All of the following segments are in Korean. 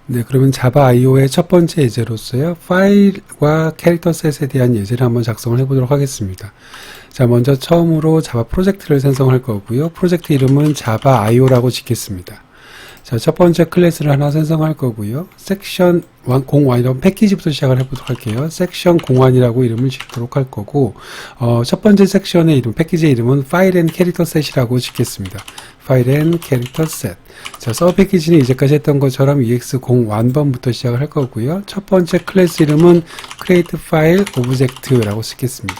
네, 그러면 자바 IO의 첫 번째 예제로서요, 파일과 캐릭터 셋에 대한 예제를 한번 작성을 해보도록 하겠습니다. 자, 먼저 처음으로 자바 프로젝트를 생성할 거고요. 프로젝트 이름은 자바 IO라고 짓겠습니다. 자, 첫 번째 클래스를 하나 생성할 거고요. 섹션 01이라고 패키지부터 시작을 해보도록 할게요. 섹션 01이라고 이름을 짓도록 할 거고, 첫 번째 섹션의 이름, 패키지의 이름은 파일 앤 캐릭터 셋이라고 짓겠습니다. 파일 앤 캐릭터 셋. 자, 서브 패키지는 이제까지 했던 것처럼 EX01번부터 시작을 할 거고요. 첫 번째 클래스 이름은 create file object라고 쓰겠습니다.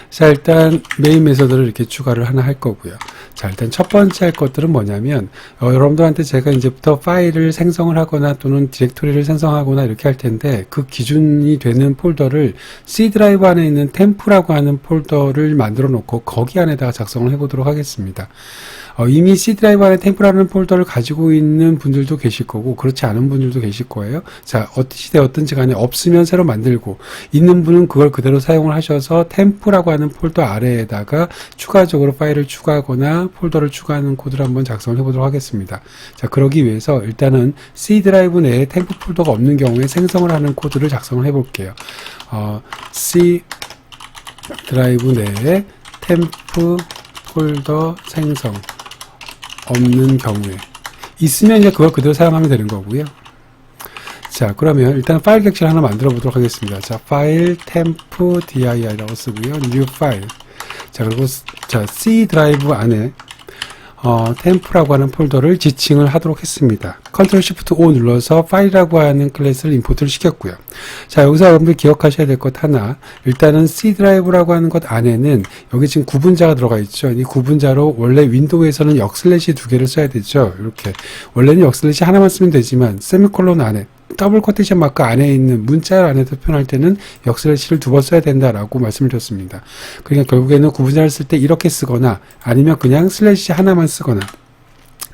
자, 일단 메인 메서드를 이렇게 추가를 하나 할 거고요. 자, 일단 첫 번째 할 것들은 뭐냐면, 여러분들한테 제가 이제부터 파일을 생성을 하거나 또는 디렉토리를 생성하거나 이렇게 할 텐데, 그 기준이 되는 폴더를 C 드라이브 안에 있는 템프라고 하는 폴더를 만들어 놓고 거기 안에다가 작성을 해보도록 하겠습니다. 이미 C 드라이브 안에 템프라는 폴더를 가지고 있는 분들도 계실 거고, 그렇지 않은 분들도 계실 거예요. 자, 어떻게 되었든지 간에 없으면 새로 만들고, 있는 분은 그걸 그대로 사용을 하셔서 템프라고 하는 폴더 아래에다가 추가적으로 파일을 추가하거나 폴더를 추가하는 코드를 한번 작성을 해보도록 하겠습니다. 자, 그러기 위해서 일단은 C 드라이브 내에 템프 폴더가 없는 경우에 생성을 하는 코드를 작성을 해볼게요. C 드라이브 내에 템프 폴더 생성 없는 경우에 있으면 이제 그걸 그대로 사용하면 되는 거고요. 자, 그러면 일단 파일 객체를 하나 만들어 보도록 하겠습니다. 자, 파일 temp dir라고 쓰고요. new file. 자, 그리고 자, C 드라이브 안에 템프라고 하는 폴더를 지칭을 하도록 했습니다. Ctrl Shift O 눌러서 파일이라고 하는 클래스를 임포트를 시켰고요. 자, 여기서 여러분들 기억하셔야 될 것 하나, 일단은 C 드라이브라고 하는 것 안에는 여기 지금 구분자가 들어가 있죠. 이 구분자로 원래 윈도우에서는 역슬래시 두 개를 써야 되죠. 이렇게 원래는 역슬래시 하나만 쓰면 되지만 세미콜론 안에 더블 쿼테이션 마크 안에 있는 문자 안에서 표현할 때는 역슬래시를 두 번 써야 된다라고 말씀을 드렸습니다. 그러니까 결국에는 구분자를 쓸 때 이렇게 쓰거나 아니면 그냥 슬래시 하나만 쓰거나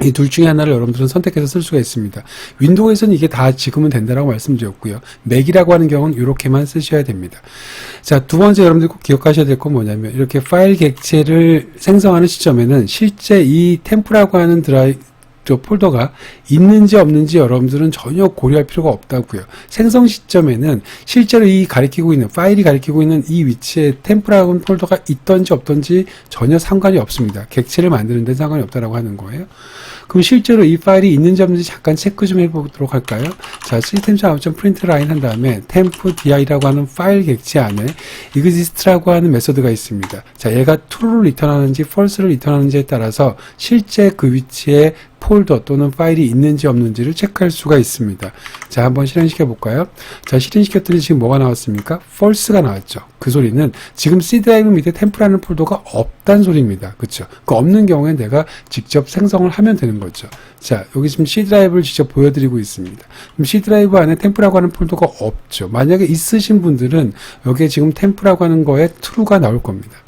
이 둘 중에 하나를 여러분들은 선택해서 쓸 수가 있습니다. 윈도우에서는 이게 다 지금은 된다라고 말씀드렸고요. 맥이라고 하는 경우는 이렇게만 쓰셔야 됩니다. 자, 두 번째 여러분들 꼭 기억하셔야 될 건 뭐냐면 이렇게 파일 객체를 생성하는 시점에는 실제 이 템프라고 하는 저 폴더가 있는지 없는지 여러분들은 전혀 고려할 필요가 없다고요. 생성 시점에는 실제로 이 가리키고 있는 파일이 가리키고 있는 이 위치에 템프라고 하는 폴더가 있던지 없던지 전혀 상관이 없습니다. 객체를 만드는 데 상관이 없다라고 하는 거예요. 그럼 실제로 이 파일이 있는지 없는지 잠깐 체크 좀 해보도록 할까요? 자, system.print line 한 다음에 temp dir라고 하는 파일 객체 안에 exist라고 하는 메소드가 있습니다. 자, 얘가 true를 리턴하는지 false를 리턴하는지에 따라서 실제 그 위치에 폴더 또는 파일이 있는지 없는지를 체크할 수가 있습니다. 자, 한번 실행시켜 볼까요? 자, 실행시켰더니 지금 뭐가 나왔습니까? false가 나왔죠. 그 소리는 지금 C 드라이브 밑에 템프라는 폴더가 없단 소리입니다. 그렇죠? 그 없는 경우에 내가 직접 생성을 하면 되는 거죠. 자, 여기 지금 C 드라이브를 직접 보여드리고 있습니다. 그럼 C 드라이브 안에 템프라고 하는 폴더가 없죠. 만약에 있으신 분들은 여기에 지금 템프라고 하는 거에 true가 나올 겁니다.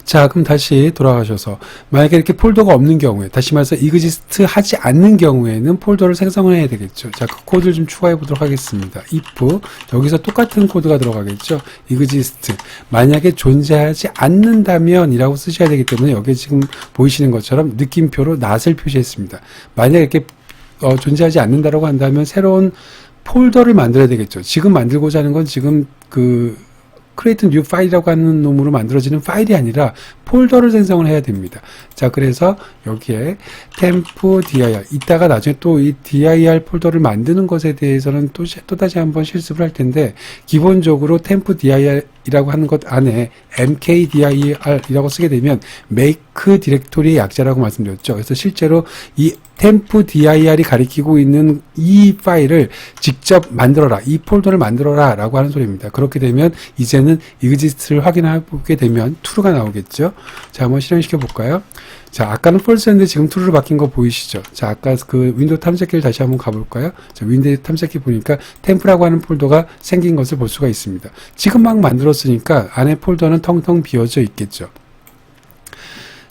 자, 그럼 다시 돌아가셔서 만약에 이렇게 폴더가 없는 경우에, 다시 말해서 exist 하지 않는 경우에는 폴더를 생성을 해야 되겠죠. 자, 그 코드를 좀 추가해 보도록 하겠습니다. if 여기서 똑같은 코드가 들어가겠죠. exist 만약에 존재하지 않는다면 이라고 쓰셔야 되기 때문에 여기에 지금 보이시는 것처럼 느낌표로 not을 표시했습니다. 만약에 이렇게 존재하지 않는다라고 한다면 새로운 폴더를 만들어야 되겠죠. 지금 만들고자 하는 건 지금 create new file이라고 하는 놈으로 만들어지는 파일이 아니라 폴더를 생성을 해야 됩니다. 자, 그래서 여기에 temp dir 이따가 나중에 또 이 dir 폴더를 만드는 것에 대해서는 또다시 한번 실습을 할 텐데 기본적으로 temp dir이라고 하는 것 안에 mkdir이라고 쓰게 되면 make 디렉토리의 약자라고 말씀드렸죠. 그래서 실제로 이 temp dir이 가리키고 있는 이 파일을 직접 만들어라, 이 폴더를 만들어라 라고 하는 소리입니다. 그렇게 되면 이제는 exist를 확인해보게 되면 true가 나오겠죠. 자, 한번 실행시켜 볼까요? 자, 아까는 false였는데 지금 true로 바뀐 거 보이시죠? 자, 아까 그 윈도우 탐색기를 다시 한번 가볼까요? 자, 윈도우 탐색기 보니까 템프라고 하는 폴더가 생긴 것을 볼 수가 있습니다. 지금 막 만들었으니까 안에 폴더는 텅텅 비어져 있겠죠.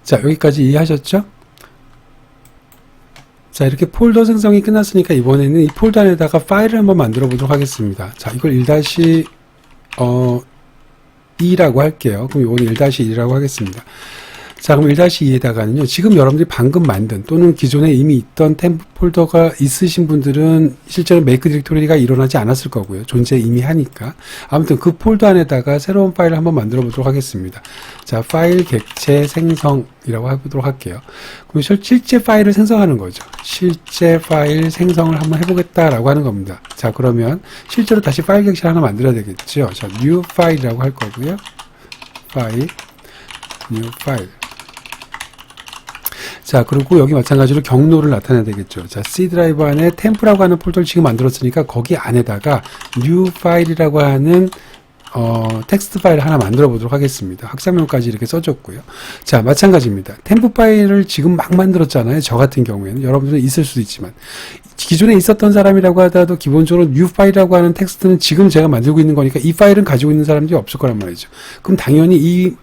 자, 여기까지 이해하셨죠? 자, 이렇게 폴더 생성이 끝났으니까 이번에는 이 폴더 안에다가 파일을 한번 만들어 보도록 하겠습니다. 자, 이걸 1-2라고 할게요. 그럼 이거는 1-1이라고 하겠습니다. 자, 그럼 1-2에다가는요, 지금 여러분들이 방금 만든 또는 기존에 이미 있던 템프 폴더가 있으신 분들은 실제로 메이크 디렉토리가 일어나지 않았을 거고요. 존재 이미 하니까. 아무튼 그 폴더 안에다가 새로운 파일을 한번 만들어 보도록 하겠습니다. 자, 파일 객체 생성이라고 해보도록 할게요. 그럼 실제 파일을 생성하는 거죠. 실제 파일 생성을 한번 해보겠다라고 하는 겁니다. 자, 그러면 실제로 다시 파일 객체를 하나 만들어야 되겠죠. 자, new 파일이라고 할 거고요. 파일, new 파일. 자, 그리고 여기 마찬가지로 경로를 나타내야 되겠죠. 자, C 드라이브 안에 템프라고 하는 폴더를 지금 만들었으니까 거기 안에다가 new 파일이라고 하는 텍스트 파일을 하나 만들어 보도록 하겠습니다. 학습명까지 이렇게 써줬고요. 자, 마찬가지입니다. 템프 파일을 지금 막 만들었잖아요. 저 같은 경우에는 여러분들은 있을 수도 있지만 기존에 있었던 사람이라고 하더라도 기본적으로 new 파일이라고 하는 텍스트는 지금 제가 만들고 있는 거니까 이 파일은 가지고 있는 사람들이 없을 거란 말이죠. 그럼 당연히 이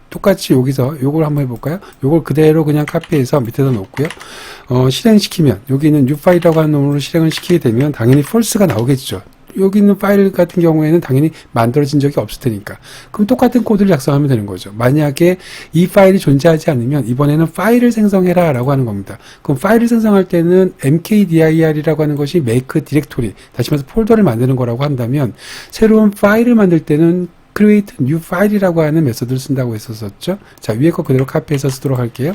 똑같이 여기서 요걸 한번 해볼까요? 요걸 그대로 그냥 카피해서 밑에다 놓고요. 실행시키면 여기 있는 new 파일이라고 하는 놈으로 실행을 시키게 되면 당연히 false가 나오겠죠. 여기 있는 파일 같은 경우에는 당연히 만들어진 적이 없을 테니까. 그럼 똑같은 코드를 작성하면 되는 거죠. 만약에 이 파일이 존재하지 않으면 이번에는 파일을 생성해라 라고 하는 겁니다. 그럼 파일을 생성할 때는 mkdir이라고 하는 것이 make 디렉토리, 다시 말해서 폴더를 만드는 거라고 한다면 새로운 파일을 만들 때는 create new file이라고 하는 메소드를 쓴다고 했었죠. 자, 위에 거 그대로 카피해서 쓰도록 할게요.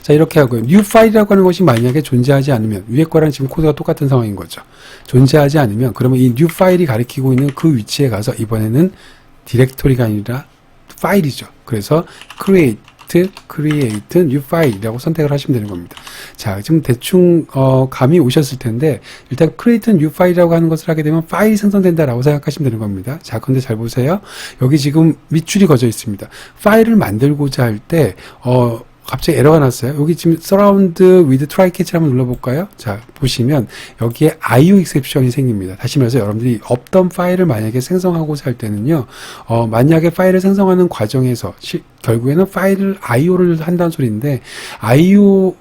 자, 이렇게 하고요. new file이라고 하는 것이 만약에 존재하지 않으면 위에 거랑 지금 코드가 똑같은 상황인 거죠. 존재하지 않으면 그러면 이 new file이 가리키고 있는 그 위치에 가서 이번에는 디렉토리가 아니라 파일이죠. 그래서 create new file이라고 선택을 하시면 되는 겁니다. 자, 지금 대충 감이 오셨을 텐데 일단 create new file이라고 하는 것을 하게 되면 파일이 생성된다라고 생각하시면 되는 겁니다. 자, 근데 잘 보세요. 여기 지금 밑줄이 그어져 있습니다. 파일을 만들고자 할 때 갑자기 에러가 났어요. 여기 지금 surround with try catch를 한번 눌러볼까요? 자, 보시면 여기에 IO exception이 생깁니다. 다시 말해서 여러분들이 없던 파일을 만약에 생성하고자 할 때는요, 만약에 파일을 생성하는 과정에서 결국에는 파일을 IO를 한다는 소리인데 IO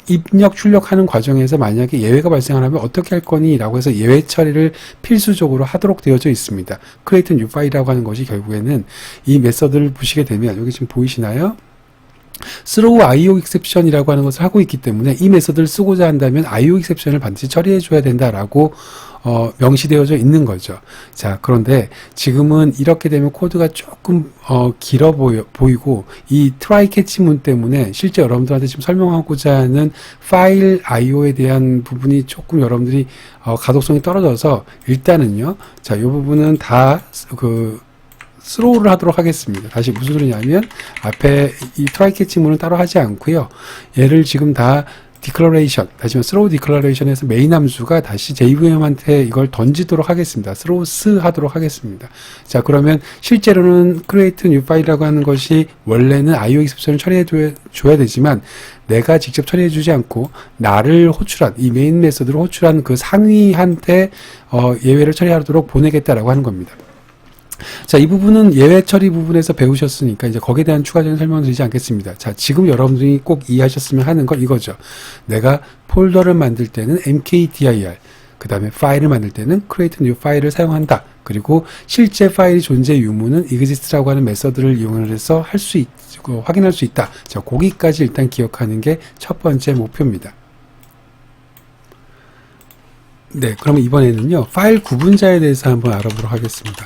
입력 출력하는 과정에서 만약에 예외가 발생하면 어떻게 할 거니? 라고 해서 예외 처리를 필수적으로 하도록 되어져 있습니다. create new file이라고 하는 것이 결국에는 이 메서드를 보시게 되면 여기 지금 보이시나요? throw IO exception이라고 하는 것을 하고 있기 때문에 이 메서드를 쓰고자 한다면 IO exception을 반드시 처리해 줘야 된다라고 명시되어져 있는 거죠. 자, 그런데 지금은 이렇게 되면 코드가 조금 길어 보이고 이 try catch 문 때문에 실제 여러분들한테 지금 설명하고자 하는 파일 IO에 대한 부분이 조금 여러분들이 가독성이 떨어져서 일단은요. 자, 이 부분은 다 스로우를 하도록 하겠습니다. 다시 무슨 소리냐면 앞에 이 try catch 문은 따로 하지 않고요. 얘를 지금 다 declaration, 다시 말해 throw declaration에서 메인 함수가 다시 JVM한테 이걸 던지도록 하겠습니다. throws 하도록 하겠습니다. 자, 그러면 실제로는 create new file이라고 하는 것이 원래는 IO exception을 처리해 줘야 되지만 내가 직접 처리해 주지 않고 나를 호출한 이 메인 메서드를 호출한 그 상위한테 예외를 처리하도록 보내겠다라고 하는 겁니다. 자, 이 부분은 예외 처리 부분에서 배우셨으니까 이제 거기에 대한 추가적인 설명을 드리지 않겠습니다. 자, 지금 여러분들이 꼭 이해하셨으면 하는 건 이거죠. 내가 폴더를 만들 때는 mkdir, 그 다음에 파일을 만들 때는 create new file을 사용한다. 그리고 실제 파일이 존재 유무는 exist라고 하는 메서드를 이용해서 확인할 수 있다. 자, 거기까지 일단 기억하는 게 첫 번째 목표입니다. 네, 그럼 이번에는요, 파일 구분자에 대해서 한번 알아보도록 하겠습니다.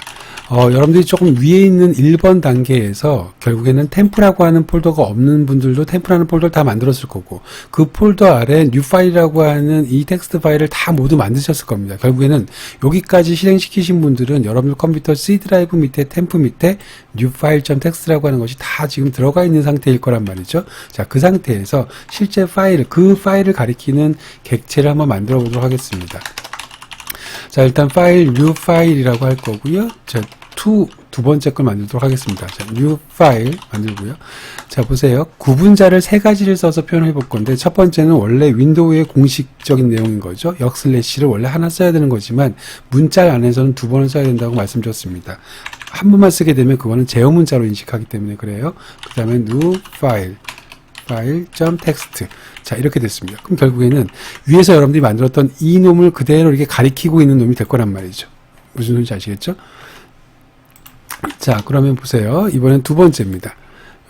여러분들이 조금 위에 있는 1번 단계에서 결국에는 템프라고 하는 폴더가 없는 분들도 템프라는 폴더를 다 만들었을 거고 그 폴더 아래 new 파일이라고 하는 이 텍스트 파일을 다 모두 만드셨을 겁니다. 결국에는 여기까지 실행시키신 분들은 여러분들 컴퓨터 C 드라이브 밑에 템프 밑에 new file.txt라고 하는 것이 다 지금 들어가 있는 상태일 거란 말이죠. 자, 그 상태에서 실제 파일, 그 파일을 가리키는 객체를 한번 만들어 보도록 하겠습니다. 자, 일단 파일 new file이라고 할 거고요. 자, 두 번째 걸 만들도록 하겠습니다. 자, new file 만들고요. 자, 보세요. 구분자를 세 가지를 써서 표현해 볼 건데 첫 번째는 원래 윈도우의 공식적인 내용인 거죠. 역슬래시를 원래 하나 써야 되는 거지만 문자 안에서는 두 번을 써야 된다고 말씀드렸습니다. 한 번만 쓰게 되면 그거는 제어 문자로 인식하기 때문에 그래요. 그 다음에 new file.txt. 자, 이렇게 됐습니다. 그럼 결국에는 위에서 여러분들이 만들었던 이 놈을 그대로 이렇게 가리키고 있는 놈이 될 거란 말이죠. 무슨 소리인지 아시겠죠? 자, 그러면 보세요. 이번엔 두 번째입니다.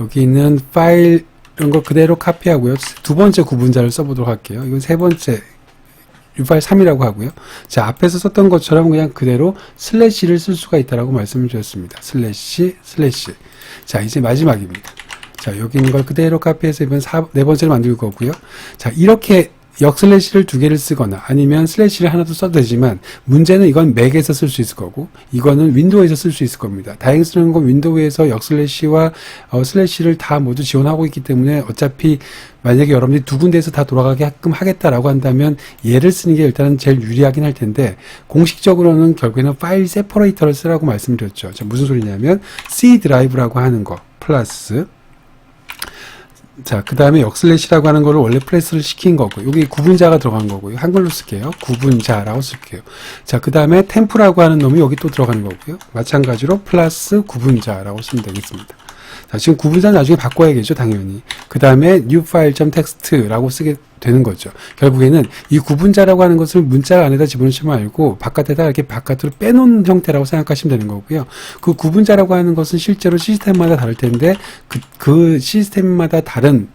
여기 있는 파일 이런 걸 그대로 카피하고요. 두 번째 구분자를 써보도록 할게요. 이건 세 번째 U 파일 3이라고 하고요. 자, 앞에서 썼던 것처럼 그냥 그대로 슬래시를 쓸 수가 있다라고 말씀을 드렸습니다. 슬래시. 자, 이제 마지막입니다. 자, 여기 있는 걸 그대로 카피해서 이번 네 번째를 만들 거고요. 자, 이렇게 역슬래시를 두 개를 쓰거나 아니면 슬래시를 하나 더 써도 되지만 문제는 이건 맥에서 쓸 수 있을 거고 이거는 윈도우에서 쓸 수 있을 겁니다. 다행스러운 건 윈도우에서 역슬래시와 슬래시를 다 모두 지원하고 있기 때문에 어차피 만약에 여러분들이 두 군데에서 다 돌아가게끔 하겠다라고 한다면 얘를 쓰는 게 일단은 제일 유리하긴 할 텐데 공식적으로는 결국에는 파일 세퍼레이터를 쓰라고 말씀드렸죠. 자, 무슨 소리냐면 C 드라이브라고 하는 거 플러스 자, 그 다음에 역슬래시라고 하는 거를 원래 프레스를 시킨 거고, 여기 구분자가 들어간 거고요. 한글로 쓸게요. 구분자라고 쓸게요. 자, 그 다음에 템프라고 하는 놈이 여기 또 들어가는 거고요. 마찬가지로 플러스 구분자라고 쓰면 되겠습니다. 자, 지금 구분자는 나중에 바꿔야겠죠, 당연히. 그 다음에 newfile.txt라고 쓰게 되는 거죠. 결국에는 이 구분자라고 하는 것을 문자 안에다 집어넣지 말고 바깥에다 이렇게 바깥으로 빼놓은 형태라고 생각하시면 되는 거고요. 그 구분자라고 하는 것은 실제로 시스템마다 다를 텐데 그 시스템마다 다른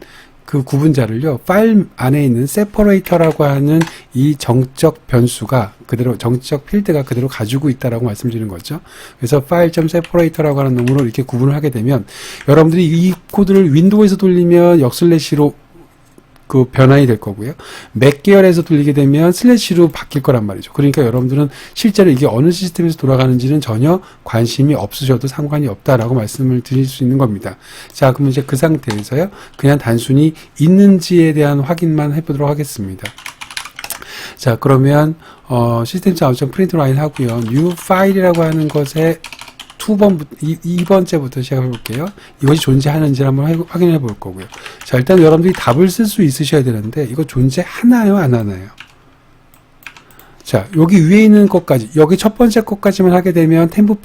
그 구분자를요, 파일 안에 있는 separator라고 하는 이 정적 변수가 그대로, 정적 필드가 그대로 가지고 있다라고 말씀드리는 거죠. 그래서 file.separator라고 하는 놈으로 이렇게 구분을 하게 되면, 여러분들이 이 코드를 윈도우에서 돌리면 역슬래시로 그 변환이 될 거고요. 맥 계열에서 돌리게 되면 슬래시로 바뀔 거란 말이죠. 그러니까 여러분들은 실제로 이게 어느 시스템에서 돌아가는지는 전혀 관심이 없으셔도 상관이 없다라고 말씀을 드릴 수 있는 겁니다. 자, 그러면 이제 그 상태에서요, 그냥 단순히 있는지에 대한 확인만 해보도록 하겠습니다. 자, 그러면 시스템.out 프린트 라인 하고요. new file이라고 하는 것에 2번째부터 시작해 볼게요. 이것이 존재하는지를 한번 확인해 볼 거고요. 자, 일단 여러분들이 답을 쓸 수 있으셔야 되는데, 이거 존재하나요, 안 하나요? 자, 여기 위에 있는 것까지, 여기 첫 번째 것까지만 하게 되면 템프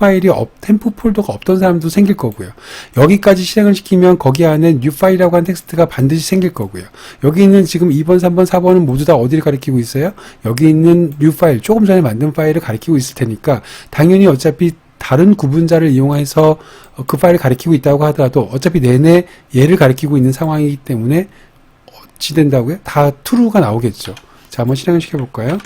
폴더가 없던 사람도 생길 거고요. 여기까지 실행을 시키면 거기 안에 new file이라고 하는 텍스트가 반드시 생길 거고요. 여기 있는 지금 2번, 3번, 4번은 모두 다 어디를 가리키고 있어요? 여기 있는 new file, 조금 전에 만든 파일을 가리키고 있을 테니까, 당연히 어차피 다른 구분자를 이용해서 그 파일을 가리키고 있다고 하더라도 어차피 내내 얘를 가리키고 있는 상황이기 때문에 어찌 된다고요? 다 true가 나오겠죠. 자, 한번 실행을 시켜볼까요?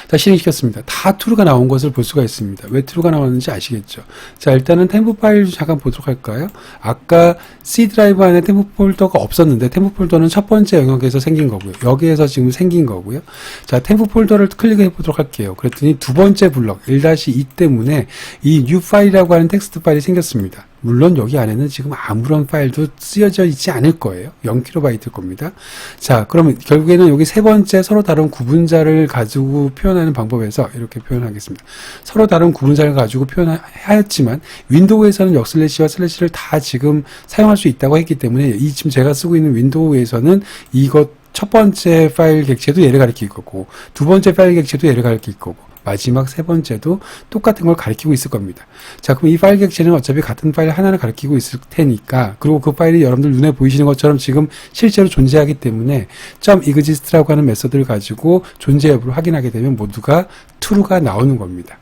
자, 실행시켰습니다. 다 true가 나온 것을 볼 수가 있습니다. 왜 true가 나왔는지 아시겠죠? 자, 일단은 템프 파일 잠깐 보도록 할까요? 아까 C 드라이브 안에 템프 폴더가 없었는데, temp 폴더는 첫 번째 영역에서 생긴 거고요. 여기에서 지금 생긴 거고요. 자, temp 폴더를 클릭해 보도록 할게요. 그랬더니 두 번째 블럭 1-2 때문에 이 new file이라고 하는 텍스트 파일이 생겼습니다. 물론 여기 안에는 지금 아무런 파일도 쓰여져 있지 않을 거예요. 0KB 겁니다. 자, 그러면 결국에는 여기 세 번째 서로 다른 구분자를 가지고 표현하는 방법에서 이렇게 표현하겠습니다. 서로 다른 구분자를 가지고 표현하였지만 윈도우에서는 역슬래시와 슬래시를 다 지금 사용할 수 있다고 했기 때문에 이 지금 제가 쓰고 있는 윈도우에서는 이것 첫 번째 파일 객체도 얘를 가리킬 거고 두 번째 파일 객체도 얘를 가리킬 거고 마지막 세 번째도 똑같은 걸 가리키고 있을 겁니다. 자, 그럼 이 파일 객체는 어차피 같은 파일 하나를 가리키고 있을 테니까, 그리고 그 파일이 여러분들 눈에 보이시는 것처럼 지금 실제로 존재하기 때문에 .exist라고 하는 메서드를 가지고 존재 여부를 확인하게 되면 모두가 true가 나오는 겁니다.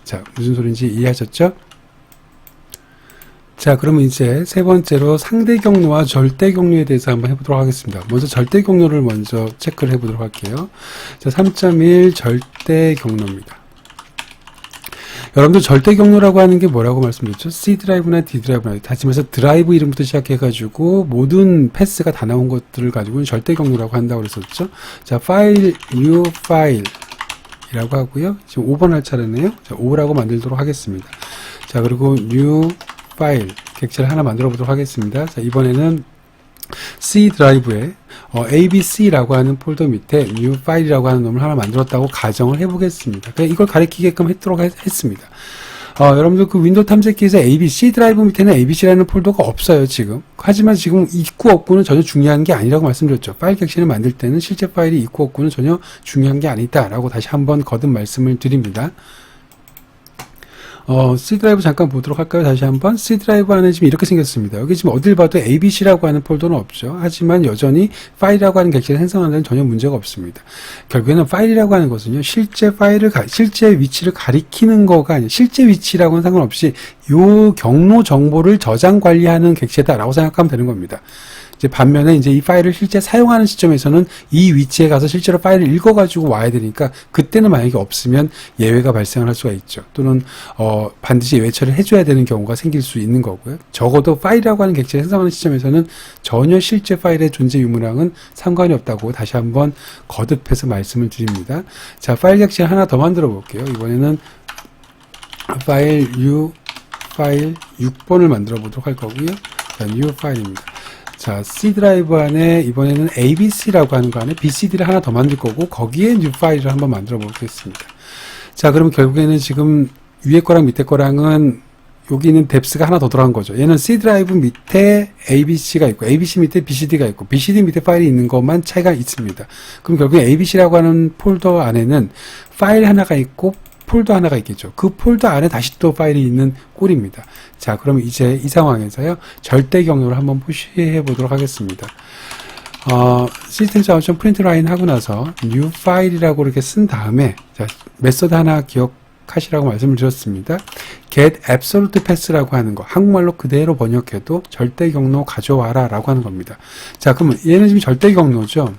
자, 무슨 소리인지 이해하셨죠? 자, 그러면 이제 세 번째로 상대 경로와 절대 경로에 대해서 한번 해보도록 하겠습니다. 먼저 절대 경로를 먼저 체크를 해보도록 할게요. 자, 3.1 절대 경로입니다. 여러분들 절대 경로라고 하는 게 뭐라고 말씀드렸죠? C 드라이브나 D 드라이브나 다시면서 드라이브 이름부터 시작해가지고 모든 패스가 다 나온 것들을 가지고는 절대 경로라고 한다고 그랬었죠? 자, 파일, new file 이라고 하고요. 지금 5번 할 차례네요. 자, 5라고 만들도록 하겠습니다. 자, 그리고 new 파일 객체를 하나 만들어 보도록 하겠습니다. 자, 이번에는 C 드라이브에 ABC라고 하는 폴더 밑에 new file이라고 하는 놈을 하나 만들었다고 가정을 해보겠습니다. 그러니까 이걸 가리키게끔 했도록 했습니다. 여러분들 그 윈도우 탐색기에서 ABC 드라이브 밑에는 ABC라는 폴더가 없어요, 지금. 하지만 지금 있고 없고는 전혀 중요한 게 아니라고 말씀드렸죠. 파일 객체를 만들 때는 실제 파일이 있고 없고는 전혀 중요한 게 아니다라고 다시 한번 거듭 말씀을 드립니다. C 드라이브 잠깐 보도록 할까요? 다시 한번. C 드라이브 안에 지금 이렇게 생겼습니다. 여기 지금 어딜 봐도 ABC라고 하는 폴더는 없죠. 하지만 여전히 파일이라고 하는 객체를 생성하는 데는 전혀 문제가 없습니다. 결국에는 파일이라고 하는 것은요, 실제 위치를 가리키는 거가 아니에요. 실제 위치라고는 상관없이 요 경로 정보를 저장 관리하는 객체다라고 생각하면 되는 겁니다. 이제 반면에 이제 이 파일을 실제 사용하는 시점에서는 이 위치에 가서 실제로 파일을 읽어가지고 와야 되니까 그때는 만약에 없으면 예외가 발생을 할 수가 있죠. 또는 반드시 예외 처리를 해줘야 되는 경우가 생길 수 있는 거고요. 적어도 파일이라고 하는 객체를 생성하는 시점에서는 전혀 실제 파일의 존재 유무랑은 상관이 없다고 다시 한번 거듭해서 말씀을 드립니다. 자, 파일 객체 하나 더 만들어 볼게요. 이번에는 파일 6번을 만들어 보도록 할 거고요. 자, new 파일입니다. 자, C 드라이브 안에 이번에는 ABC라고 하는 거 안에 BCD를 하나 더 만들 거고 거기에 new 파일을 한번 만들어 보겠습니다. 자, 그럼 결국에는 지금 위에 거랑 밑에 거랑은 여기 있는 뎁스가 하나 더 들어간 거죠. 얘는 C 드라이브 밑에 ABC가 있고 ABC 밑에 BCD가 있고 BCD 밑에 파일이 있는 것만 차이가 있습니다. 그럼 결국에 ABC라고 하는 폴더 안에는 파일 하나가 있고 폴더 하나가 있겠죠. 그 폴더 안에 다시 또 파일이 있는 꼴입니다. 자, 그러면 이제 이 상황에서요, 절대 경로를 한번 표시해 보도록 하겠습니다. 시스템 자원점 프린트 라인 하고 나서 new 파일이라고 이렇게 쓴 다음에, 자, 메소드 하나 기억하시라고 말씀을 드렸습니다. get absolute pass라고 하는 거, 한국말로 그대로 번역해도 절대 경로 가져와라 라고 하는 겁니다. 자, 그러면 얘는 지금 절대 경로죠.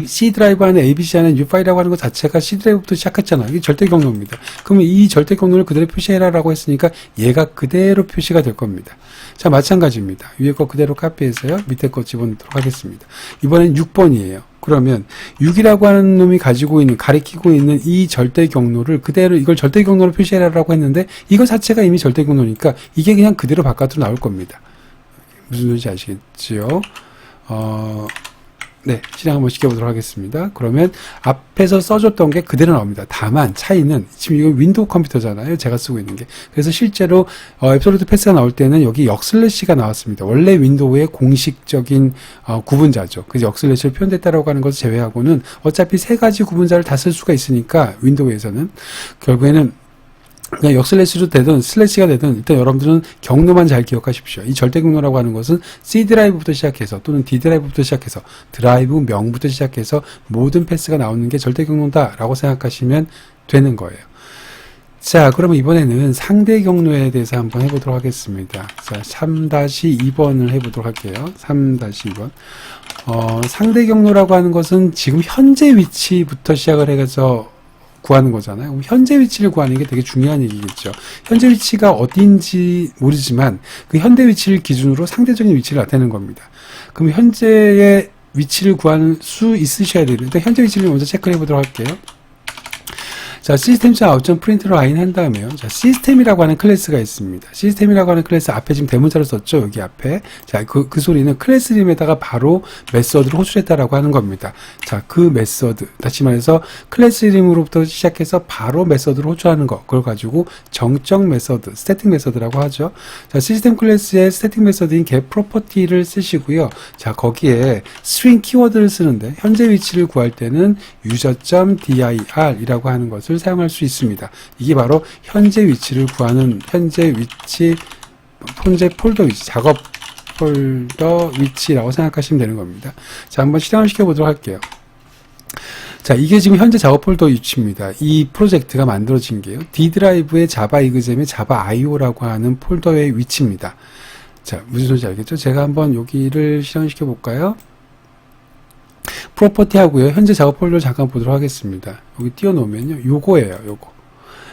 C 드라이브 안에 ABC 안에 new 파일이라고 하는 것 자체가 C 드라이브부터 시작했잖아요. 이게 절대 경로입니다. 그러면 이 절대 경로를 그대로 표시해라라고 했으니까 얘가 그대로 표시가 될 겁니다. 자, 마찬가지입니다. 위에 거 그대로 카피해서요, 밑에 거 집어넣도록 하겠습니다. 이번엔 6번이에요. 그러면 6이라고 하는 놈이 가리키고 있는 이 절대 경로를 그대로 이걸 절대 경로로 표시해라라고 했는데 이거 자체가 이미 절대 경로니까 이게 그냥 그대로 바깥으로 나올 겁니다. 무슨 소리인지 아시겠지요? 네, 실행 한번 시켜보도록 하겠습니다. 그러면 앞에서 써줬던 게 그대로 나옵니다. 다만 차이는 지금 이거 윈도우 컴퓨터잖아요. 제가 쓰고 있는 게. 그래서 실제로 앱솔루트 패스가 나올 때는 여기 역슬래시가 나왔습니다. 원래 윈도우의 공식적인 구분자죠. 그래서 역슬래시로 표현됐다라고 하는 것을 제외하고는 어차피 세 가지 구분자를 다 쓸 수가 있으니까 윈도우에서는 결국에는 그냥 역슬래시로 되든 슬래시가 되든 일단 여러분들은 경로만 잘 기억하십시오. 이 절대 경로라고 하는 것은 C 드라이브부터 시작해서 또는 D 드라이브부터 시작해서 드라이브 명부터 시작해서 모든 패스가 나오는 게 절대 경로다라고 생각하시면 되는 거예요. 자, 그러면 이번에는 상대 경로에 대해서 한번 해보도록 하겠습니다. 자, 3-2번을 해보도록 할게요. 3-2번. 상대 경로라고 하는 것은 지금 현재 위치부터 시작을 해서 구하는 거잖아요. 그럼 현재 위치를 구하는 게 되게 중요한 얘기겠죠. 현재 위치가 어딘지 모르지만 그 현재 위치를 기준으로 상대적인 위치를 나타내는 겁니다. 그럼 현재의 위치를 구할 수 있으셔야 되는데 현재 위치를 먼저 체크해 보도록 할게요. 자, system.out.print 라인 한 다음에요. 자, 시스템이라고 하는 클래스가 있습니다. 시스템이라고 하는 클래스 앞에 지금 대문자로 썼죠. 여기 앞에. 자, 그 소리는 클래스림에다가 바로 메서드를 호출했다라고 하는 겁니다. 자, 그 메서드. 다시 말해서 클래스림으로부터 시작해서 바로 메서드를 호출하는 거. 그걸 가지고 정적 메서드, 스태틱 메서드라고 하죠. 자, 시스템 클래스의 스태틱 메서드인 get property를 쓰시고요. 자, 거기에 string 키워드를 쓰는데 현재 위치를 구할 때는 user.dir 이라고 하는 것을 사용할 수 있습니다. 이게 바로 현재 위치를 구하는 현재 폴더 위치, 작업 폴더 위치라고 생각하시면 되는 겁니다. 자, 한번 실행을 시켜보도록 할게요. 자, 이게 지금 현재 작업 폴더 위치입니다. 이 프로젝트가 만들어진 게요. D 드라이브의 자바 이그잼의 자바 IO라고 하는 폴더의 위치입니다. 자, 무슨 소리인지 알겠죠? 제가 한번 여기를 실행시켜 볼까요? 프로퍼티 하고요. 현재 작업 폴더를 잠깐 보도록 하겠습니다. 여기 띄워놓으면요. 요거예요. 요거.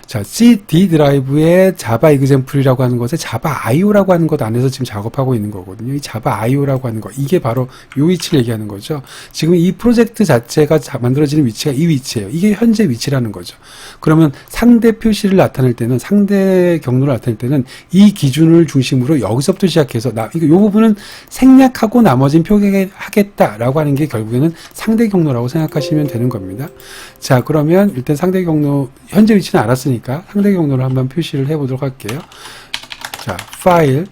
자, D 드라이브의 자바 이그젬플이라고 하는 것에 자바 IO라고 하는 것 안에서 지금 작업하고 있는 거거든요. 이 자바 IO라고 하는 거. 이게 바로 요 위치를 얘기하는 거죠. 지금 이 프로젝트 자체가 만들어지는 위치가 이 위치예요. 이게 현재 위치라는 거죠. 그러면 상대 표시를 나타낼 때는, 상대 경로를 나타낼 때는 이 기준을 중심으로 여기서부터 시작해서 요 부분은 생략하고 나머지는 표기하겠다라고 하는 게 결국에는 상대 경로라고 생각하시면 되는 겁니다. 자, 그러면 일단 상대 경로, 현재 위치는 알았으니까 상대 경로를 한번 표시를 해보도록 할게요. 자, 파일,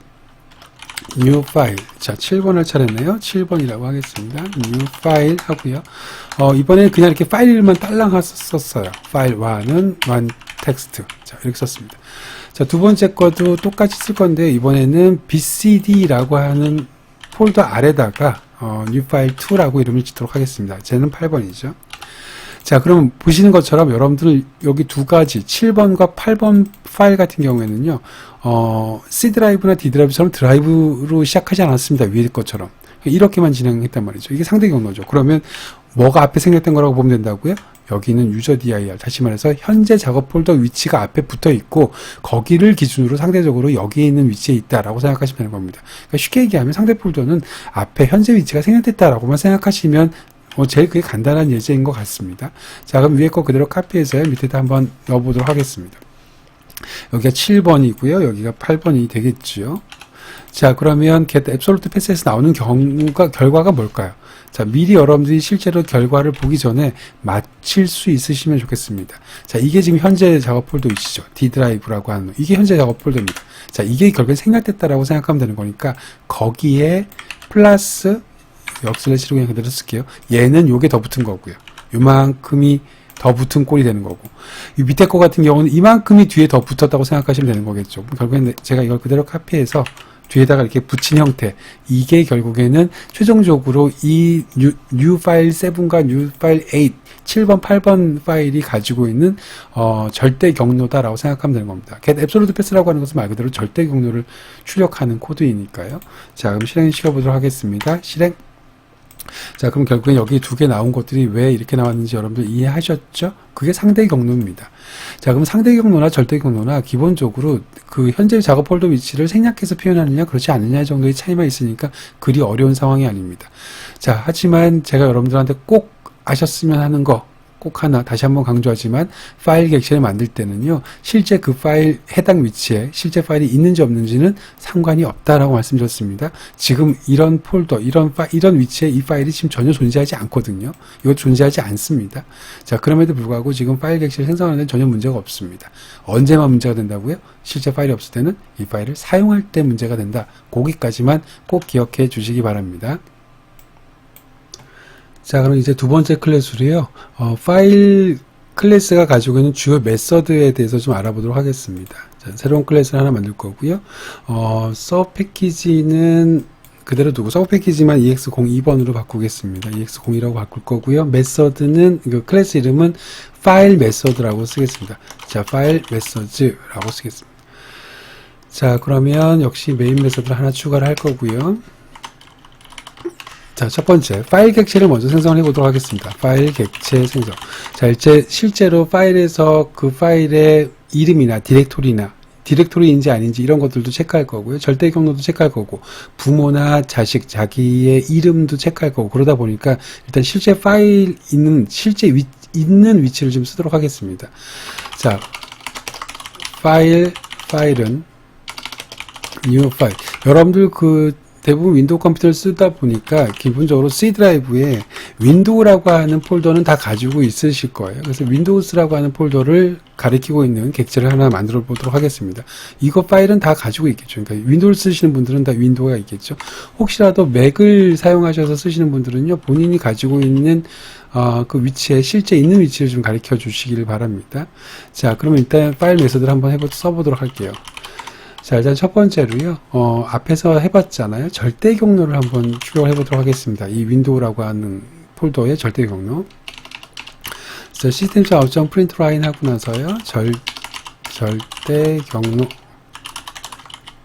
new 파일. 자, 7번을 차렸네요. 7번이라고 하겠습니다. new 파일 하고요. 이번에 그냥 이렇게 파일 이름만 딸랑 썼어요. 파일 1은 1, 텍스트. 자, 이렇게 썼습니다. 자, 두 번째 것도 똑같이 쓸 건데, 이번에는 bcd라고 하는 폴더 아래다가, new file 2라고 이름을 짓도록 하겠습니다. 쟤는 8번이죠. 자, 그럼 보시는 것처럼 여러분들 여기 두 가지 7번과 8번 파일 같은 경우에는요, C 드라이브나 D 드라이브처럼 드라이브로 시작하지 않았습니다. 위에 것처럼. 이렇게만 진행했단 말이죠. 이게 상대 경로죠. 그러면 뭐가 앞에 생겼던 거라고 보면 된다고요? 여기는 유저 dir, 다시 말해서 현재 작업 폴더 위치가 앞에 붙어 있고 거기를 기준으로 상대적으로 여기에 있는 위치에 있다라고 생각하시면 되는 겁니다. 그러니까 쉽게 얘기하면 상대 폴더는 앞에 현재 위치가 생략됐다라고만 생각하시면 제일 그게 간단한 예제인 것 같습니다. 자, 그럼 위에 거 그대로 카피해서 밑에다 한번 넣어보도록 하겠습니다. 여기가 7번이고요. 여기가 8번이 되겠죠. 자, 그러면 get absolute pass에서 나오는 결과가 뭘까요? 자, 미리 여러분들이 실제로 결과를 보기 전에 맞힐 수 있으시면 좋겠습니다. 자, 이게 지금 현재 작업 폴더 위치죠. D 드라이브라고 하는, 이게 현재 작업 폴더입니다. 자, 이게 결국에 생략됐다라고 생각하면 되는 거니까, 거기에 플러스, 역슬래시로 그냥 그대로 쓸게요. 얘는 요게 더 붙은 거고요. 요만큼이 더 붙은 꼴이 되는 거고, 이 밑에 거 같은 경우는 이만큼이 뒤에 더 붙었다고 생각하시면 되는 거겠죠. 결국엔 제가 이걸 그대로 카피해서 뒤에다가 이렇게 붙인 형태, 이게 결국에는 최종적으로 이 new file 7과 new file 8, 7번, 8번 파일이 가지고 있는 절대 경로다라고 생각하면 되는 겁니다. get absolute pass라고 하는 것은 말 그대로 절대 경로를 출력하는 코드이니까요. 자, 그럼 실행 시켜보도록 하겠습니다. 실행. 자, 그럼 결국엔 여기 두 개 나온 것들이 왜 이렇게 나왔는지 여러분들 이해하셨죠? 그게 상대 경로입니다. 자, 그럼 상대 경로나 절대 경로나 기본적으로 그 현재 작업 폴더 위치를 생략해서 표현하느냐 그렇지 않느냐 정도의 차이만 있으니까 그리 어려운 상황이 아닙니다. 자, 하지만 제가 여러분들한테 꼭 아셨으면 하는 거 꼭 하나 다시 한번 강조하지만 파일 객체를 만들 때는요, 실제 그 파일 해당 위치에 실제 파일이 있는지 없는지는 상관이 없다라고 말씀드렸습니다. 지금 이런 폴더, 이런 위치에 이 파일이 지금 전혀 존재하지 않거든요. 이거 존재하지 않습니다. 자, 그럼에도 불구하고 지금 파일 객체를 생성하는 데는 전혀 문제가 없습니다. 언제만 문제가 된다고요? 실제 파일이 없을 때는 이 파일을 사용할 때 문제가 된다. 거기까지만 꼭 기억해 주시기 바랍니다. 자, 그럼 이제 두 번째 클래스로요, 파일 클래스가 가지고 있는 주요 메서드에 대해서 좀 알아보도록 하겠습니다. 자, 새로운 클래스를 하나 만들 거고요. 서브 패키지는 그대로 두고 서브 패키지만 EX02번으로 바꾸겠습니다. EX02라고 바꿀 거고요. 메서드는, 그 클래스 이름은 파일 메서드라고 쓰겠습니다. 자, 파일 메서드라고 쓰겠습니다. 자, 그러면 역시 메인 메서드를 하나 추가를 할 거고요. 자, 첫 번째, 파일 객체를 먼저 생성을 해보도록 하겠습니다. 파일 객체 생성. 자, 실제로 파일에서 그 파일의 이름이나 디렉토리인지 아닌지 이런 것들도 체크할 거고요. 절대 경로도 체크할 거고, 부모나 자식, 자기의 이름도 체크할 거고, 그러다 보니까 일단 실제 파일 있는 위치를 좀 쓰도록 하겠습니다. 자, 파일은 new 파일. 여러분들 대부분 윈도우 컴퓨터를 쓰다 보니까 기본적으로 C 드라이브에 윈도우라고 하는 폴더는 다 가지고 있으실 거예요. 그래서 윈도우스라고 하는 폴더를 가리키고 있는 객체를 하나 만들어 보도록 하겠습니다. 이거 파일은 다 가지고 있겠죠. 그러니까 윈도우를 쓰시는 분들은 다 윈도우가 있겠죠. 혹시라도 맥을 사용하셔서 쓰시는 분들은요, 본인이 가지고 있는 그 위치에 실제 있는 위치를 좀 가리켜 주시길 바랍니다. 자, 그러면 일단 파일 메서드를 한번 써보도록 할게요. 자, 일단 첫 번째로요, 앞에서 해봤잖아요. 절대 경로를 한번 추격을 해보도록 하겠습니다. 이 윈도우라고 하는 폴더의 절대 경로. 자, system.out.println 하고 나서요, 절대 경로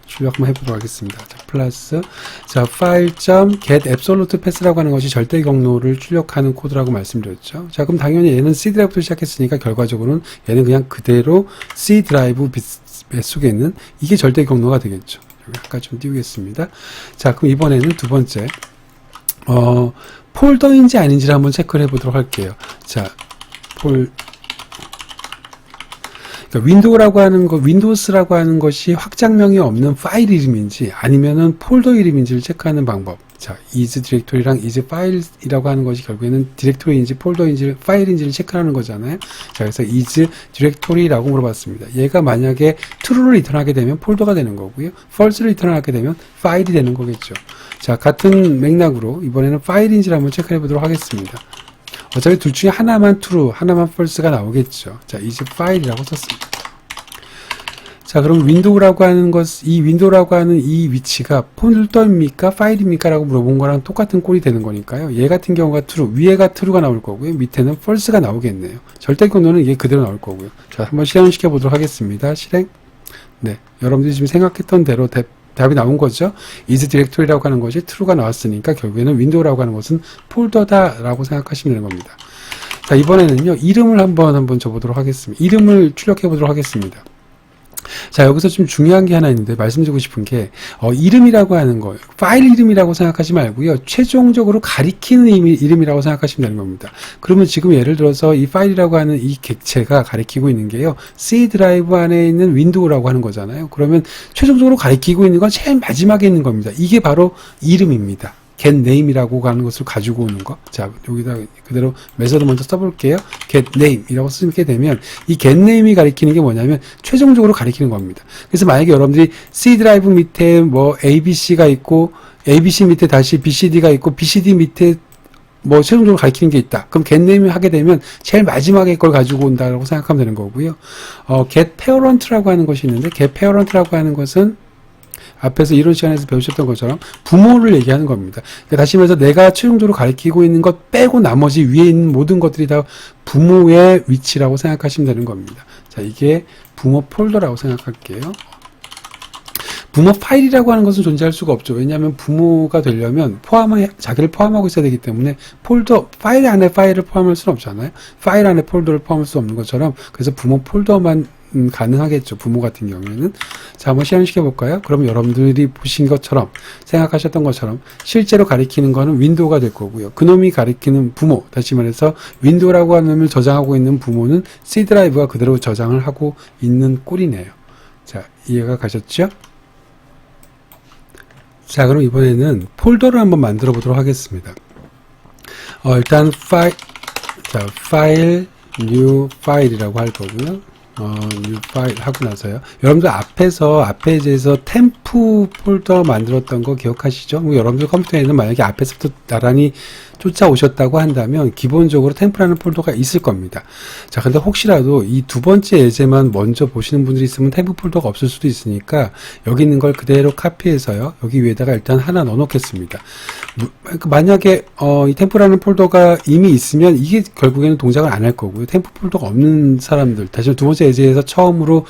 출력 한번 해보도록 하겠습니다. 자, 플러스, 자, file.get absolute pass라고 하는 것이 절대 경로를 출력하는 코드라고 말씀드렸죠. 자, 그럼 당연히 얘는 C 드라이브로 시작했으니까 결과적으로는 얘는 그냥 그대로 C 드라이브 속에 있는 이게 절대 경로가 되겠죠. 약간 좀 띄우겠습니다. 자, 그럼 이번에는 두 번째, 폴더인지 아닌지를 한번 체크를 해보도록 할게요. 자, 그러니까 윈도우스라고 하는 것이 확장명이 없는 파일 이름인지 아니면은 폴더 이름인지를 체크하는 방법. 자, is 디렉토리랑 is file이라고 하는 것이 결국에는 디렉토리인지 폴더인지 파일인지를 체크하는 거잖아요. 자, 그래서 is 디렉토리라고 물어봤습니다. 얘가 만약에 true를 리턴하게 되면 폴더가 되는 거고요. false를 리턴하게 되면 파일이 되는 거겠죠. 자, 같은 맥락으로 이번에는 파일인지를 한번 체크해 보도록 하겠습니다. 어차피 둘 중에 하나만 true, 하나만 false가 나오겠죠. 자, is file이라고 썼습니다. 자, 그럼 윈도우라고 하는 이 윈도우라고 하는 이 위치가 폴더입니까? 파일입니까? 라고 물어본 거랑 똑같은 꼴이 되는 거니까요. 얘 같은 경우가 true, 위에가 true가 나올 거고요. 밑에는 false가 나오겠네요. 절대 경로는 이게 그대로 나올 거고요. 자, 한번 실행시켜 보도록 하겠습니다. 실행. 네. 여러분들이 지금 생각했던 대로 답이 나온 거죠. is 디렉토리라고 하는 것이 true가 나왔으니까 결국에는 윈도우라고 하는 것은 폴더다라고 생각하시면 되는 겁니다. 자, 이번에는요, 이름을 한번 줘보도록 하겠습니다. 이름을 출력해 보도록 하겠습니다. 자, 여기서 좀 중요한 게 하나 있는데 말씀드리고 싶은 게 이름이라고 하는 거, 파일 이름이라고 생각하지 말고요. 최종적으로 가리키는 이름이라고 생각하시면 되는 겁니다. 그러면 지금 예를 들어서 이 파일이라고 하는 이 객체가 가리키고 있는 게요. C 드라이브 안에 있는 윈도우라고 하는 거잖아요. 그러면 최종적으로 가리키고 있는 건 제일 마지막에 있는 겁니다. 이게 바로 이름입니다. get name이라고 하는 것을 가지고 오는 거. 자, 여기다 그대로 메서드 먼저 써볼게요. get name이라고 쓰게 되면 이 get name이 가리키는 게 뭐냐면 최종적으로 가리키는 겁니다. 그래서 만약에 여러분들이 C 드라이브 밑에 뭐 ABC가 있고 ABC 밑에 다시 BCD가 있고 BCD 밑에 뭐 최종적으로 가리키는 게 있다. 그럼 get name을 하게 되면 제일 마지막에 걸 가지고 온다고 생각하면 되는 거고요. get parent라고 하는 것이 있는데 get parent라고 하는 것은 앞에서 이론 시간에서 배우셨던 것처럼 부모를 얘기하는 겁니다. 그러니까 다시 말해서 내가 최종적으로 가리키고 있는 것 빼고 나머지 위에 있는 모든 것들이 다 부모의 위치라고 생각하시면 되는 겁니다. 자, 이게 부모 폴더라고 생각할게요. 부모 파일이라고 하는 것은 존재할 수가 없죠. 왜냐하면 부모가 되려면 자기를 포함하고 있어야 되기 때문에 파일 안에 파일을 포함할 수는 없잖아요. 파일 안에 폴더를 포함할 수 없는 것처럼 그래서 부모 폴더만 가능하겠죠. 부모 같은 경우에는. 자, 한번 실행시켜 볼까요? 그럼 여러분들이 보신 것처럼 생각하셨던 것처럼 실제로 가리키는 거는 윈도우가 될 거고요. 그놈이 가리키는 부모, 다시 말해서 윈도우라고 하는 놈을 저장하고 있는 부모는 C 드라이브가 그대로 저장을 하고 있는 꼴이네요. 자, 이해가 가셨죠? 자, 그럼 이번에는 폴더를 한번 만들어 보도록 하겠습니다. 일단 파일, new 파일이라고 할 거고요. new 파일 하고 나서요. 여러분들 앞에 이제서 템프 폴더 만들었던 거 기억하시죠? 여러분들 컴퓨터에는 만약에 앞에서부터 나란히 쫓아오셨다고 한다면 기본적으로 템프라는 폴더가 있을 겁니다. 자, 근데 혹시라도 이 두 번째 예제만 먼저 보시는 분들이 있으면 템프 폴더가 없을 수도 있으니까 여기 있는 걸 그대로 카피해서요. 여기 위에다가 일단 하나 넣어 놓겠습니다. 만약에 이 템프라는 폴더가 이미 있으면 이게 결국에는 동작을 안 할 거고요. 템프 폴더가 없는 사람들, 다시 두 번째 예제에서 처음으로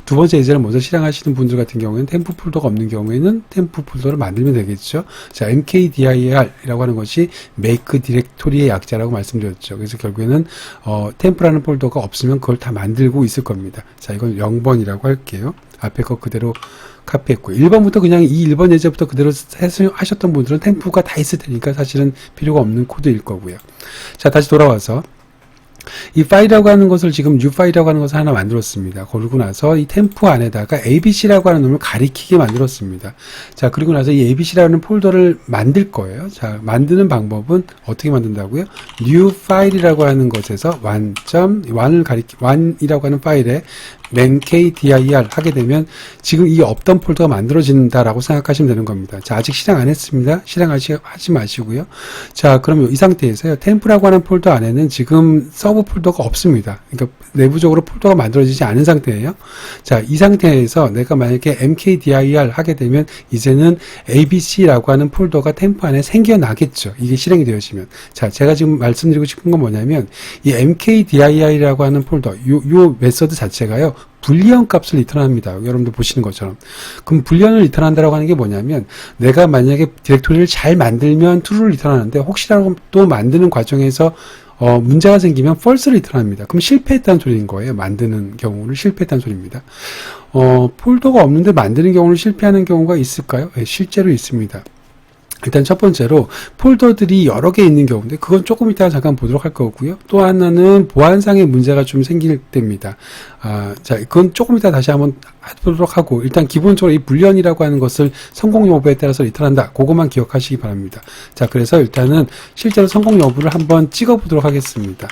두 번째 예제를 먼저 실행하시는 분들 같은 경우에는 템프 폴더가 없는 경우에는 템프 폴더를 만들면 되겠죠. 자, mkdir이라고 하는 것이 make 디렉토리의 약자라고 말씀드렸죠. 그래서 결국에는 템프라는 폴더가 없으면 그걸 다 만들고 있을 겁니다. 자, 이건 0번이라고 할게요. 앞에 거 그대로 카피했고 1번부터 그냥 이 1번 예제부터 그대로 하셨던 분들은 템프가 다 있을 테니까 사실은 필요가 없는 코드일 거고요. 자, 다시 돌아와서 이 파일이라고 하는 것을 지금 new 파일이라고 하는 것을 하나 만들었습니다. 그러고 나서 이 템프 안에다가 abc라고 하는 놈을 가리키게 만들었습니다. 자, 그리고 나서 이 abc라는 폴더를 만들 거예요. 자, 만드는 방법은 어떻게 만든다고요? new 파일이라고 하는 것에서 one이라고 하는 파일에 mkdir 하게 되면 지금 이 없던 폴더가 만들어진다라고 생각하시면 되는 겁니다. 자, 아직 실행 안 했습니다. 실행하지 마시고요. 자, 그럼 이 상태에서요. 템프라고 하는 폴더 안에는 지금 서브 폴더가 없습니다. 그러니까 내부적으로 폴더가 만들어지지 않은 상태예요. 자, 이 상태에서 내가 만약에 mkdir 하게 되면 이제는 abc라고 하는 폴더가 템프 안에 생겨나겠죠. 이게 실행이 되어지면. 자, 제가 지금 말씀드리고 싶은 건 뭐냐면 이 mkdir이라고 하는 폴더, 요 메서드 자체가요. 불리언 값을 리턴합니다. 여러분들 보시는 것처럼. 그럼 불리언을 리턴한다라고 하는 게 뭐냐면 내가 만약에 디렉토리를 잘 만들면 true를 리턴하는데 혹시라도 또 만드는 과정에서 문제가 생기면 false를 리턴합니다. 그럼 실패했다는 소리인 거예요. 만드는 경우는 실패했다는 소리입니다. 폴더가 없는데 만드는 경우는 실패하는 경우가 있을까요? 네, 실제로 있습니다. 일단 첫 번째로 폴더들이 여러 개 있는 경우인데 그건 조금 이따가 잠깐 보도록 할 거고요. 또 하나는 보안상의 문제가 좀 생길 때입니다. 자, 그건 조금 이따 다시 한번 해보도록 하고 일단 기본적으로 이 불리언이라고 하는 것을 성공 여부에 따라서 리턴한다. 그것만 기억하시기 바랍니다. 자, 그래서 일단은 실제로 성공 여부를 한번 찍어보도록 하겠습니다.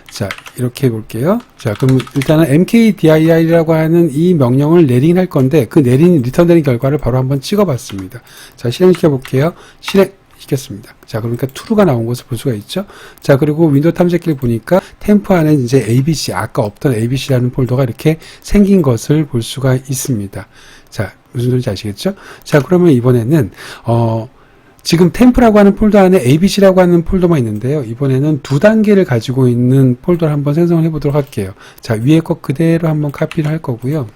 자, 이렇게 해볼게요. 자, 그럼 일단은 mkdir이라고 하는 이 명령을 내린할 건데 그 리턴되는 결과를 바로 한번 찍어봤습니다. 자, 실행시켜 볼게요. 실행. 시켰습니다. 자, 그러니까 true가 나온 것을 볼 수가 있죠. 자, 그리고 윈도우 탐색기를 보니까 템프 안에 이제 ABC, 아까 없던 ABC라는 폴더가 이렇게 생긴 것을 볼 수가 있습니다. 자, 무슨 소리인지 아시겠죠? 자, 그러면 이번에는, 지금 템프라고 하는 폴더 안에 ABC라고 하는 폴더만 있는데요. 이번에는 두 단계를 가지고 있는 폴더를 한번 생성을 해보도록 할게요. 자, 위에 거 그대로 한번 카피를 할 거고요.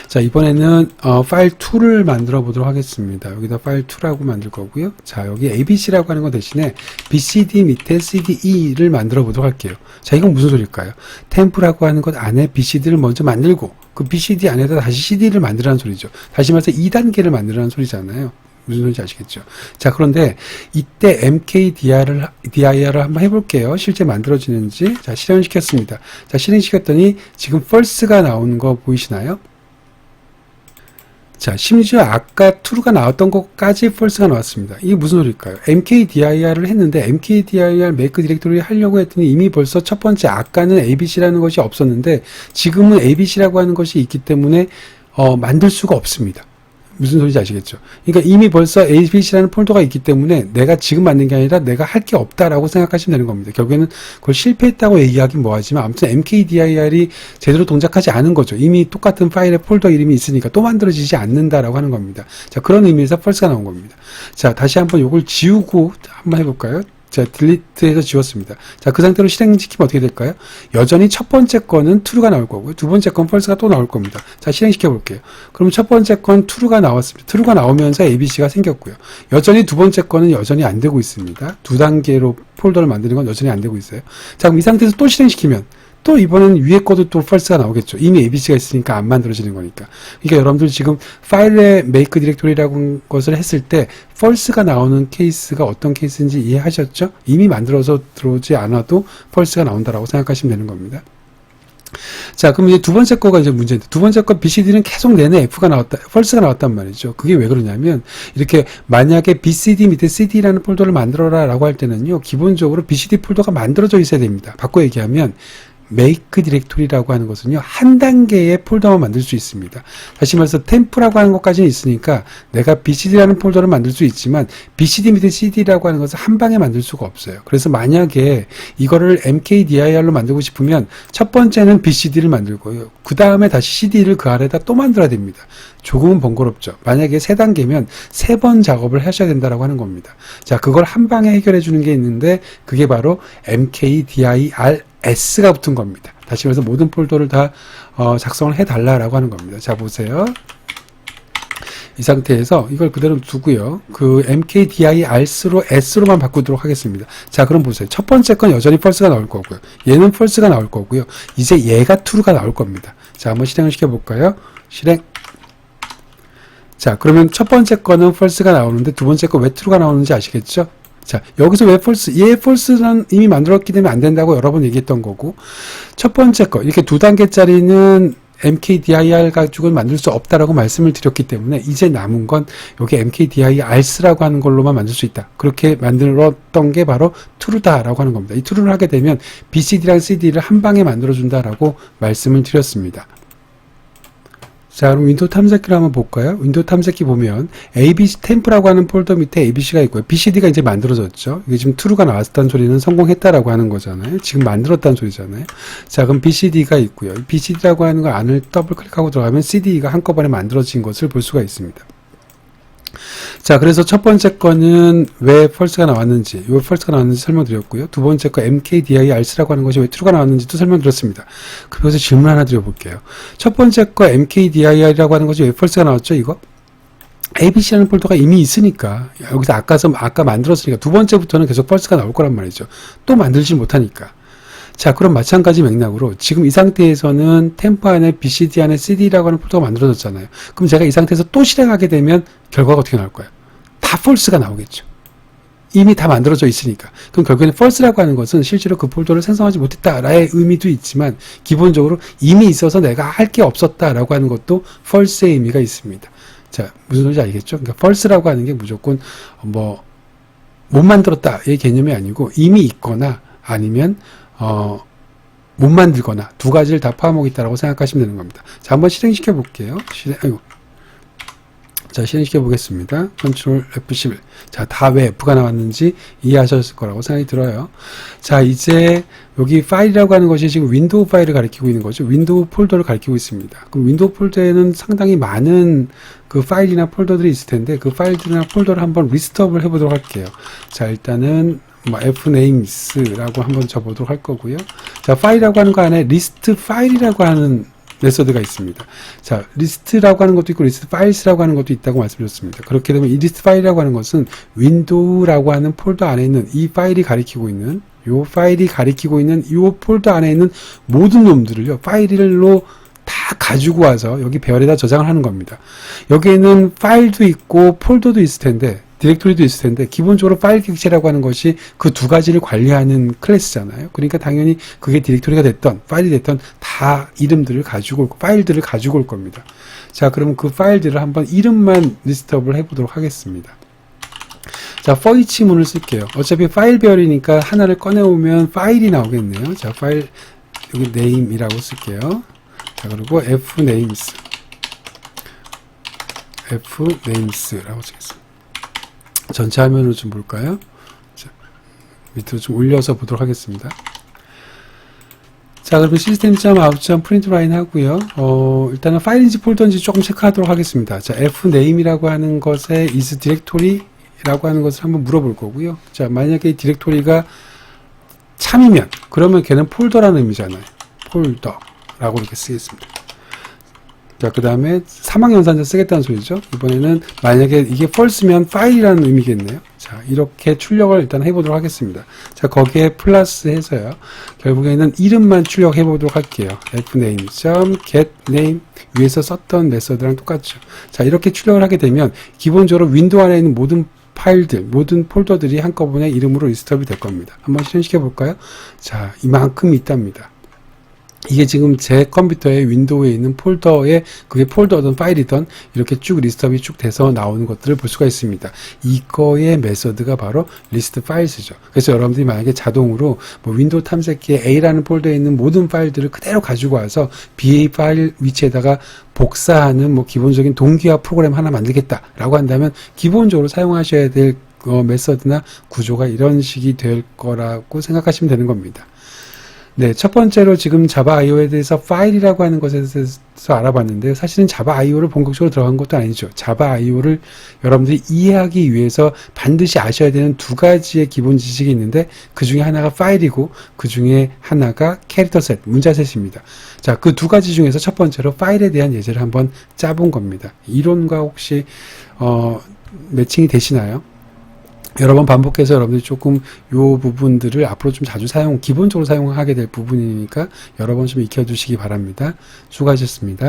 자, 이번에는 파일 2를 만들어 보도록 하겠습니다. 여기다 파일 2라고 만들 거고요. 자, 여기 ABC라고 하는 거 대신에 BCD 밑에 CDE를 만들어 보도록 할게요. 자, 이건 무슨 소리일까요? 템프라고 하는 것 안에 BCD를 먼저 만들고 그 BCD 안에다 다시 CD를 만들라는 소리죠. 다시 말해서 2단계를 만들라는 소리잖아요. 무슨 소리인지 아시겠죠? 자, 그런데 이때 mkdir을 한번 해볼게요. 실제 만들어지는지. 자, 실행시켰습니다. 자, 실행시켰더니 지금 false가 나오는 거 보이시나요? 자, 심지어 아까 true가 나왔던 것까지 false가 나왔습니다. 이게 무슨 소리일까요? mkdir을 했는데 mkdir make 디렉토리 하려고 했더니 이미 벌써 첫 번째 아까는 abc라는 것이 없었는데 지금은 abc라고 하는 것이 있기 때문에 만들 수가 없습니다. 무슨 소리인지 아시겠죠? 그러니까 이미 벌써 ABC라는 폴더가 있기 때문에 내가 지금 만든 게 아니라 내가 할 게 없다라고 생각하시면 되는 겁니다. 결국에는 그걸 실패했다고 얘기하긴 뭐하지만 아무튼 mkdir이 제대로 동작하지 않은 거죠. 이미 똑같은 파일에 폴더 이름이 있으니까 또 만들어지지 않는다라고 하는 겁니다. 자, 그런 의미에서 false가 나온 겁니다. 자, 다시 한번 이걸 지우고 한번 해볼까요? 자, 딜리트해서 지웠습니다. 자, 그 상태로 실행시키면 어떻게 될까요? 여전히 첫 번째 거는 true가 나올 거고요. 두 번째 건 false가 또 나올 겁니다. 자, 실행시켜 볼게요. 그럼 첫 번째 건 true가 나왔습니다. true가 나오면서 ABC가 생겼고요. 여전히 두 번째 거는 여전히 안 되고 있습니다. 두 단계로 폴더를 만드는 건 여전히 안 되고 있어요. 자, 그럼 이 상태에서 또 실행시키면 또 이번엔 위에 거도 또 false가 나오겠죠. 이미 ABC가 있으니까 안 만들어지는 거니까. 그러니까 여러분들 지금 파일에 make 디렉토리라고 하는 것을 했을 때 false가 나오는 케이스가 어떤 케이스인지 이해하셨죠? 이미 만들어서 들어오지 않아도 false가 나온다라고 생각하시면 되는 겁니다. 자, 그럼 이제 두 번째 거가 이제 문제인데, 두 번째 거 BCD는 계속 내내 F가 나왔다, false가 나왔단 말이죠. 그게 왜 그러냐면, 이렇게 만약에 BCD 밑에 CD라는 폴더를 만들어라 라고 할 때는요, 기본적으로 BCD 폴더가 만들어져 있어야 됩니다. 바꿔 얘기하면, make 디렉토리라고 하는 것은요, 한 단계의 폴더만 만들 수 있습니다. 다시 말해서 템프라고 하는 것까지는 있으니까 내가 BCD라는 폴더를 만들 수 있지만 BCD 밑에 CD라고 하는 것을 한 방에 만들 수가 없어요. 그래서 만약에 이거를 mkdir로 만들고 싶으면 첫 번째는 BCD를 만들고요. 그 다음에 다시 CD를 그 아래다 또 만들어야 됩니다. 조금은 번거롭죠. 만약에 세 단계면 세 번 작업을 하셔야 된다라고 하는 겁니다. 자, 그걸 한 방에 해결해 주는 게 있는데 그게 바로 mkdir-s가 붙은 겁니다. 다시 말해서 모든 폴더를 다 작성을 해달라라고 하는 겁니다. 자, 보세요. 이 상태에서 이걸 그대로 두고요. 그 mkdir-s로 s로만 바꾸도록 하겠습니다. 자, 그럼 보세요. 첫 번째 건 여전히 false가 나올 거고요. 얘는 false가 나올 거고요. 이제 얘가 true가 나올 겁니다. 자, 한번 실행을 시켜볼까요? 실행. 자, 그러면 첫 번째 거는 false가 나오는데 두 번째 거 왜 true가 나오는지 아시겠죠? 자, 여기서 왜 false? 얘 false는 이미 만들었기 때문에 안 된다고 여러 번 얘기했던 거고, 첫 번째 거, 이렇게 두 단계짜리는 mkdir 가지고는 만들 수 없다라고 말씀을 드렸기 때문에 이제 남은 건 여기 mkdir-s라고 하는 걸로만 만들 수 있다. 그렇게 만들었던 게 바로 true다라고 하는 겁니다. 이 true를 하게 되면 BCD랑 CD를 한 방에 만들어준다라고 말씀을 드렸습니다. 자, 그럼 윈도우 탐색기를 한번 볼까요? 윈도우 탐색기 보면 ABC 템프라고 하는 폴더 밑에 ABC가 있고요. BCD가 이제 만들어졌죠. 이게 지금 true가 나왔다는 소리는 성공했다라고 하는 거잖아요. 지금 만들었다는 소리잖아요. 자, 그럼 BCD가 있고요. BCD라고 하는 거 안을 더블 클릭하고 들어가면 CD가 한꺼번에 만들어진 것을 볼 수가 있습니다. 자, 그래서 첫 번째 거는 왜 false가 나왔는지, 왜 false가 나왔는지 설명드렸고요. 두 번째 거 mkdir-s라고 하는 것이 왜 true가 나왔는지도 설명드렸습니다. 그래서 질문 하나 드려볼게요. 첫 번째 거 mkdir이라고 하는 것이 왜 false가 나왔죠, 이거? ABC라는 폴더가 이미 있으니까, 여기서 아까 만들었으니까 두 번째부터는 계속 false가 나올 거란 말이죠. 또 만들지 못하니까. 자, 그럼 마찬가지 맥락으로 지금 이 상태에서는 템프 안에 BCD 안에 CD라고 하는 폴더가 만들어졌잖아요. 그럼 제가 이 상태에서 또 실행하게 되면 결과가 어떻게 나올 거예요? 다 false가 나오겠죠. 이미 다 만들어져 있으니까. 그럼 결국에는 false라고 하는 것은 실제로 그 폴더를 생성하지 못했다라의 의미도 있지만 기본적으로 이미 있어서 내가 할 게 없었다라고 하는 것도 false의 의미가 있습니다. 자, 무슨 소리인지 알겠죠? 그러니까 false라고 하는 게 무조건 못 만들었다의 개념이 아니고 이미 있거나 아니면 못 만들거나 두 가지를 다 포함하고 있다고 생각하시면 되는 겁니다. 자, 한번 실행시켜 볼게요. 자, 실행시켜 보겠습니다. 컨트롤 F11. 자, 다 왜 F가 나왔는지 이해하셨을 거라고 생각이 들어요. 자, 이제 여기 파일이라고 하는 것이 지금 윈도우 파일을 가리키고 있는 거죠. 윈도우 폴더를 가리키고 있습니다. 그럼 윈도우 폴더에는 상당히 많은 그 파일이나 폴더들이 있을 텐데 그 파일들이나 폴더를 한번 리스트업을 해보도록 할게요. 자, 일단은 뭐 fnames라고 한번 줘보도록 할 거고요. 자, 파일이라고 하는 거 안에 리스트 파일이라고 하는 메서드가 있습니다. 자, 리스트라고 하는 것도 있고 리스트 파일스라고 하는 것도 있다고 말씀드렸습니다. 그렇게 되면 이 리스트 파일이라고 하는 것은 윈도우라고 하는 폴더 안에 있는 이 파일이 가리키고 있는 요 폴더 안에 있는 모든 놈들을요, 파일로 다 가지고 와서 여기 배열에다 저장을 하는 겁니다. 여기에는 파일도 있고 폴더도 있을 텐데 디렉토리도 있을 텐데 기본적으로 파일 객체라고 하는 것이 그 두 가지를 관리하는 클래스잖아요. 그러니까 당연히 그게 디렉토리가 됐던 파일이 됐던 다 이름들을 가지고 올, 파일들을 가지고 올 겁니다. 자, 그럼 그 파일들을 한번 이름만 리스트업을 해보도록 하겠습니다. 자, for each 문을 쓸게요. 어차피 파일 배열이니까 하나를 꺼내오면 파일이 나오겠네요. 자, 파일 여기 name이라고 쓸게요. 자, 그리고 fnames라고 쓰겠습니다. 전체 화면을 좀 볼까요? 자, 밑으로 좀 올려서 보도록 하겠습니다. 자, 그러면 system.out.println 하고요. 일단은 파일인지 폴더인지 조금 체크하도록 하겠습니다. 자, fname이라고 하는 것에 is directory라고 하는 것을 한번 물어볼 거고요. 자, 만약에 이 디렉토리가 참이면 그러면 걔는 폴더라는 의미잖아요. 폴더라고 이렇게 쓰겠습니다. 자, 그 다음에 사망연산자 쓰겠다는 소리죠. 이번에는 만약에 이게 false면 파일이라는 의미겠네요. 자, 이렇게 출력을 일단 해보도록 하겠습니다. 자, 거기에 플러스 해서요. 결국에는 이름만 출력해 보도록 할게요. fname.getName 위에서 썼던 메서드랑 똑같죠. 자, 이렇게 출력을 하게 되면 기본적으로 윈도우 안에 있는 모든 파일들, 모든 폴더들이 한꺼번에 이름으로 리스트업이 될 겁니다. 한번 실행시켜 볼까요? 자, 이만큼 있답니다. 이게 지금 제 컴퓨터에 윈도우에 있는 폴더에 그게 폴더든 파일이든 이렇게 쭉 리스트업이 쭉 돼서 나오는 것들을 볼 수가 있습니다. 이거의 메서드가 바로 리스트 파일스죠. 그래서 여러분들이 만약에 자동으로 뭐 윈도우 탐색기에 A라는 폴더에 있는 모든 파일들을 그대로 가지고 와서 BA 파일 위치에다가 복사하는 뭐 기본적인 동기화 프로그램 하나 만들겠다라고 한다면 기본적으로 사용하셔야 될 메서드나 구조가 이런 식이 될 거라고 생각하시면 되는 겁니다. 네, 첫 번째로 지금 자바 IO에 대해서 파일이라고 하는 것에 대해서 알아봤는데 사실은 자바 IO를 본격적으로 들어간 것도 아니죠. 자바 IO를 여러분들이 이해하기 위해서 반드시 아셔야 되는 두 가지의 기본 지식이 있는데 그 중에 하나가 파일이고 그 중에 하나가 캐릭터 셋, 문자 셋입니다. 자, 그 두 가지 중에서 첫 번째로 파일에 대한 예제를 한번 짜본 겁니다. 이론과 혹시 매칭이 되시나요? 여러 번 반복해서 여러분들이 조금 요 부분들을 앞으로 좀 자주 기본적으로 사용하게 될 부분이니까 여러 번 좀 익혀두시기 바랍니다. 수고하셨습니다.